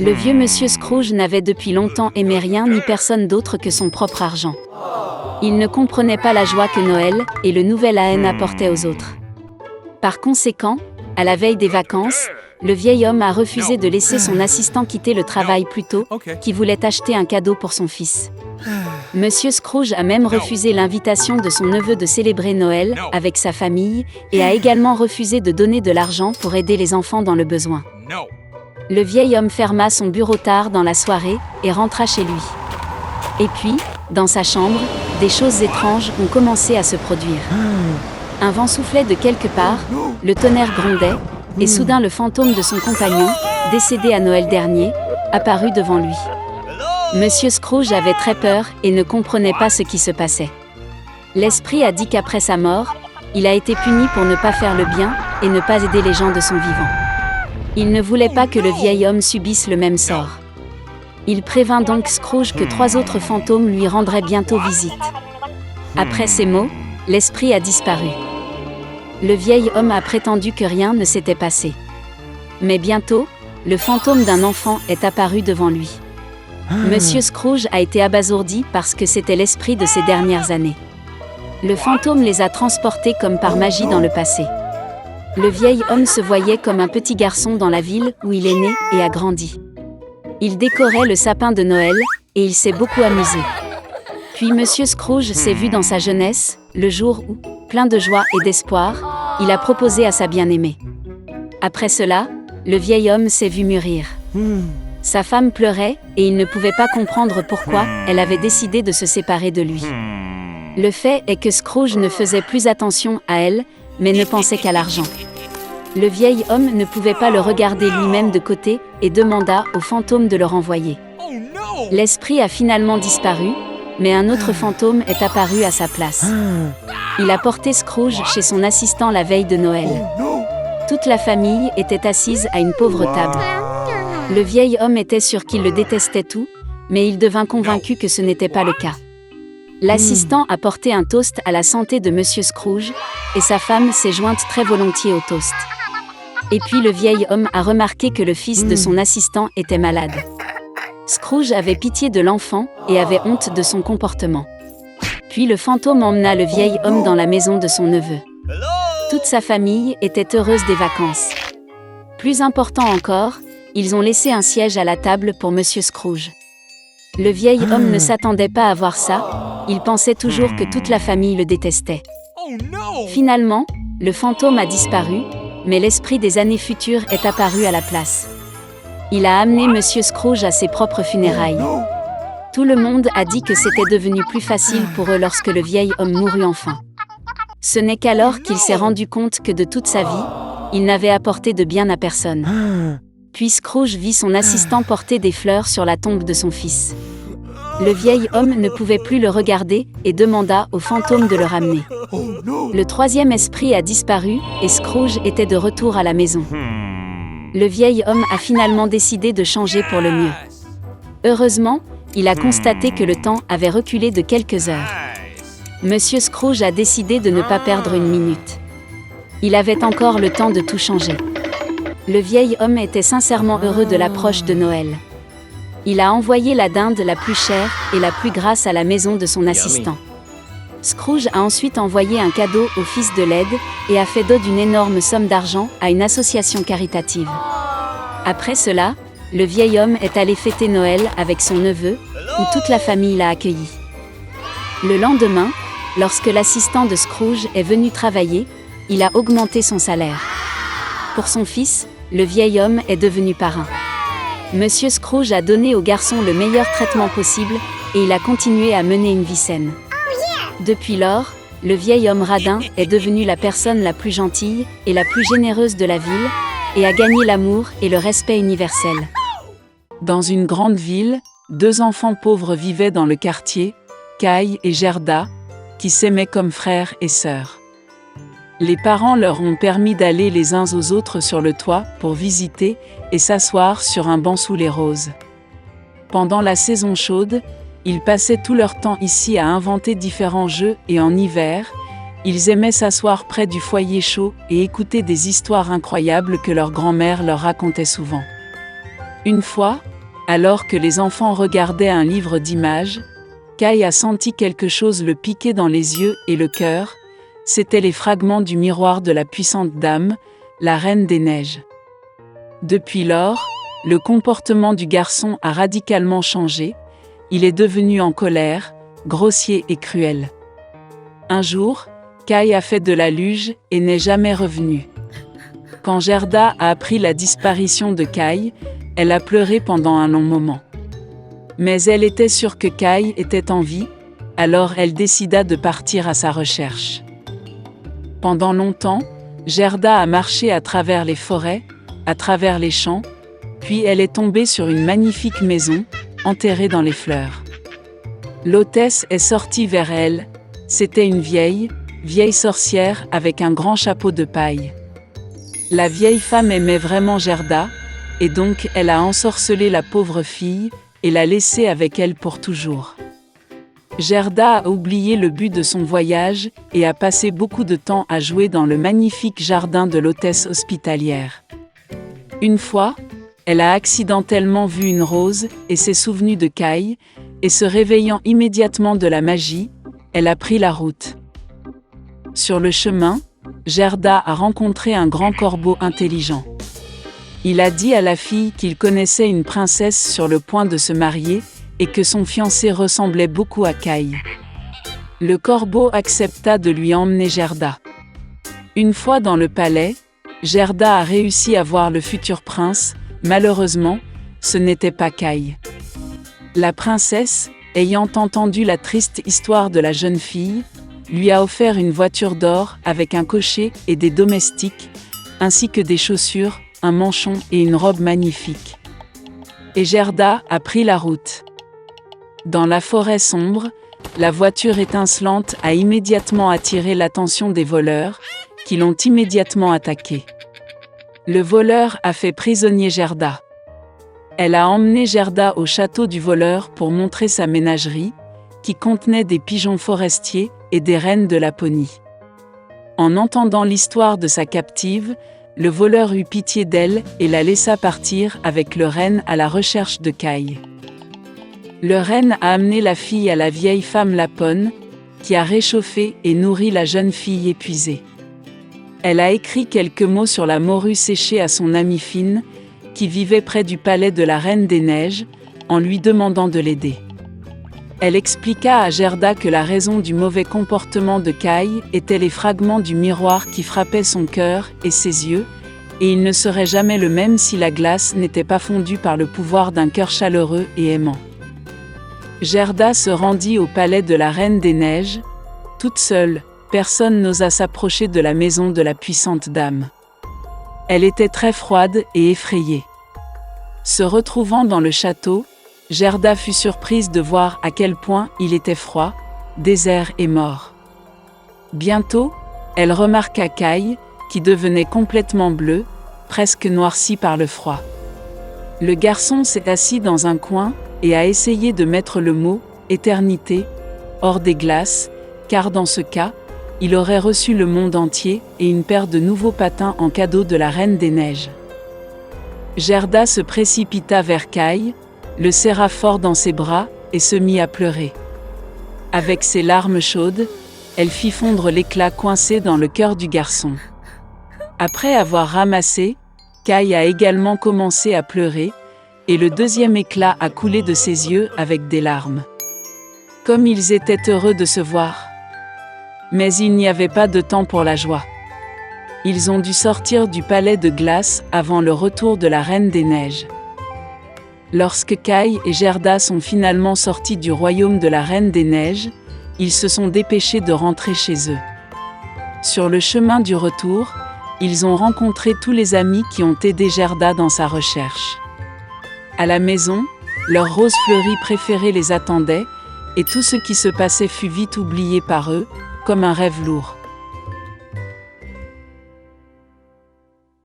Le vieux monsieur Scrooge n'avait depuis longtemps aimé rien ni personne d'autre que son propre argent. Il ne comprenait pas la joie que Noël et le nouvel an apportaient aux autres. Par conséquent, à la veille des vacances, le vieil homme a refusé de laisser son assistant quitter le travail plus tôt, qui voulait acheter un cadeau pour son fils. Monsieur Scrooge a même refusé l'invitation de son neveu de célébrer Noël avec sa famille et a également refusé de donner de l'argent pour aider les enfants dans le besoin. Le vieil homme ferma son bureau tard dans la soirée et rentra chez lui. Et puis, dans sa chambre, des choses étranges ont commencé à se produire. Un vent soufflait de quelque part, le tonnerre grondait, et soudain le fantôme de son compagnon, décédé à Noël dernier, apparut devant lui. Monsieur Scrooge avait très peur et ne comprenait pas ce qui se passait. L'esprit a dit qu'après sa mort, il a été puni pour ne pas faire le bien et ne pas aider les gens de son vivant. Il ne voulait pas que le vieil homme subisse le même sort. Il prévint donc Scrooge que 3 autres fantômes lui rendraient bientôt visite. Après ces mots, l'esprit a disparu. Le vieil homme a prétendu que rien ne s'était passé. Mais bientôt, le fantôme d'un enfant est apparu devant lui. Monsieur Scrooge a été abasourdi parce que c'était l'esprit de ces dernières années. Le fantôme les a transportés comme par magie dans le passé. Le vieil homme se voyait comme un petit garçon dans la ville où il est né et a grandi. Il décorait le sapin de Noël et il s'est beaucoup amusé. Puis Monsieur Scrooge s'est vu dans sa jeunesse, le jour où, plein de joie et d'espoir, il a proposé à sa bien-aimée. Après cela, le vieil homme s'est vu mûrir. Sa femme pleurait et il ne pouvait pas comprendre pourquoi elle avait décidé de se séparer de lui. Le fait est que Scrooge ne faisait plus attention à elle, mais ne pensait qu'à l'argent. Le vieil homme ne pouvait pas le regarder lui-même de côté et demanda au fantôme de le renvoyer. L'esprit a finalement disparu, mais un autre fantôme est apparu à sa place. Il a porté Scrooge chez son assistant la veille de Noël. Toute la famille était assise à une pauvre table. Le vieil homme était sûr qu'il le détestait tout, mais il devint convaincu que ce n'était pas le cas. L'assistant a porté un toast à la santé de Monsieur Scrooge, et sa femme s'est jointe très volontiers au toast. Et puis le vieil homme a remarqué que le fils de son assistant était malade. Scrooge avait pitié de l'enfant et avait honte de son comportement. Puis le fantôme emmena le vieil homme dans la maison de son neveu. Toute sa famille était heureuse des vacances. Plus important encore, ils ont laissé un siège à la table pour Monsieur Scrooge. Le vieil homme ne s'attendait pas à voir ça, il pensait toujours que toute la famille le détestait. Finalement, le fantôme a disparu, mais l'esprit des années futures est apparu à la place. Il a amené Monsieur Scrooge à ses propres funérailles. Tout le monde a dit que c'était devenu plus facile pour eux lorsque le vieil homme mourut enfin. Ce n'est qu'alors qu'il s'est rendu compte que de toute sa vie, il n'avait apporté de bien à personne. Puis Scrooge vit son assistant porter des fleurs sur la tombe de son fils. Le vieil homme ne pouvait plus le regarder et demanda au fantôme de le ramener. Le 3e esprit a disparu et Scrooge était de retour à la maison. Le vieil homme a finalement décidé de changer pour le mieux. Heureusement, il a constaté que le temps avait reculé de quelques heures. Monsieur Scrooge a décidé de ne pas perdre une minute. Il avait encore le temps de tout changer. Le vieil homme était sincèrement heureux de l'approche de Noël. Il a envoyé la dinde la plus chère et la plus grasse à la maison de son assistant. Scrooge a ensuite envoyé un cadeau au fils de l'aide et a fait don d'une énorme somme d'argent à une association caritative. Après cela, le vieil homme est allé fêter Noël avec son neveu, où toute la famille l'a accueilli. Le lendemain, lorsque l'assistant de Scrooge est venu travailler, il a augmenté son salaire. Pour son fils, le vieil homme est devenu parrain. Monsieur Scrooge a donné au garçon le meilleur traitement possible et il a continué à mener une vie saine. Depuis lors, le vieil homme radin est devenu la personne la plus gentille et la plus généreuse de la ville et a gagné l'amour et le respect universel. Dans une grande ville, 2 enfants pauvres vivaient dans le quartier, Kay et Gerda, qui s'aimaient comme frères et sœurs. Les parents leur ont permis d'aller les uns aux autres sur le toit pour visiter et s'asseoir sur un banc sous les roses. Pendant la saison chaude, ils passaient tout leur temps ici à inventer différents jeux et en hiver, ils aimaient s'asseoir près du foyer chaud et écouter des histoires incroyables que leur grand-mère leur racontait souvent. Une fois, Alors que les enfants regardaient un livre d'images, Kai a senti quelque chose le piquer dans les yeux et le cœur. C'étaient les fragments du miroir de la puissante dame, la Reine des Neiges. Depuis lors, le comportement du garçon a radicalement changé. Il est devenu en colère, grossier et cruel. Un jour, Kai a fait de la luge et n'est jamais revenu. Quand Gerda a appris la disparition de Kai, elle a pleuré pendant un long moment. Mais elle était sûre que Kai était en vie, alors elle décida de partir à sa recherche. Pendant longtemps, Gerda a marché à travers les forêts, à travers les champs, puis elle est tombée sur une magnifique maison, enterrée dans les fleurs. L'hôtesse est sortie vers elle. C'était une vieille sorcière avec un grand chapeau de paille. La vieille femme aimait vraiment Gerda, et donc elle a ensorcelé la pauvre fille et l'a laissée avec elle pour toujours. Gerda a oublié le but de son voyage et a passé beaucoup de temps à jouer dans le magnifique jardin de l'hôtesse hospitalière. Une fois, elle a accidentellement vu une rose et s'est souvenue de Kai, et se réveillant immédiatement de la magie, elle a pris la route. Sur le chemin, Gerda a rencontré un grand corbeau intelligent. Il a dit à la fille qu'il connaissait une princesse sur le point de se marier et que son fiancé ressemblait beaucoup à Kai. Le corbeau accepta de lui emmener Gerda. Une fois dans le palais, Gerda a réussi à voir le futur prince. Malheureusement, ce n'était pas Kai. La princesse, ayant entendu la triste histoire de la jeune fille, lui a offert une voiture d'or avec un cocher et des domestiques, ainsi que des chaussures, un manchon et une robe magnifique. Et Gerda a pris la route. Dans la forêt sombre, la voiture étincelante a immédiatement attiré l'attention des voleurs, qui l'ont immédiatement attaquée. Le voleur a fait prisonnier Gerda. Elle a emmené Gerda au château du voleur pour montrer sa ménagerie, qui contenait des pigeons forestiers et des rennes de Laponie. En entendant l'histoire de sa captive, le voleur eut pitié d'elle et la laissa partir avec le renne à la recherche de Kai. Le renne a amené la fille à la vieille femme Lapone, qui a réchauffé et nourri la jeune fille épuisée. Elle a écrit quelques mots sur la morue séchée à son amie Fine, qui vivait près du palais de la Reine des Neiges, en lui demandant de l'aider. Elle expliqua à Gerda que la raison du mauvais comportement de Kai étaient les fragments du miroir qui frappaient son cœur et ses yeux, et il ne serait jamais le même si la glace n'était pas fondue par le pouvoir d'un cœur chaleureux et aimant. Gerda se rendit au palais de la Reine des Neiges. Toute seule, personne n'osa s'approcher de la maison de la puissante dame. Elle était très froide et effrayée. Se retrouvant dans le château, Gerda fut surprise de voir à quel point il était froid, désert et mort. Bientôt, elle remarqua Kai, qui devenait complètement bleu, presque noirci par le froid. Le garçon s'est assis dans un coin et a essayé de mettre le mot « éternité » hors des glaces, car dans ce cas, il aurait reçu le monde entier et une paire de nouveaux patins en cadeau de la Reine des Neiges. Gerda se précipita vers Kai, le serra fort dans ses bras et se mit à pleurer. Avec ses larmes chaudes, elle fit fondre l'éclat coincé dans le cœur du garçon. Après avoir ramassé, Kai a également commencé à pleurer, et le deuxième éclat a coulé de ses yeux avec des larmes. Comme ils étaient heureux de se voir. Mais il n'y avait pas de temps pour la joie. Ils ont dû sortir du palais de glace avant le retour de la Reine des Neiges. Lorsque Kai et Gerda sont finalement sortis du royaume de la Reine des Neiges, ils se sont dépêchés de rentrer chez eux. Sur le chemin du retour, ils ont rencontré tous les amis qui ont aidé Gerda dans sa recherche. À la maison, leur rose fleurie préférée les attendait, et tout ce qui se passait fut vite oublié par eux, comme un rêve lourd.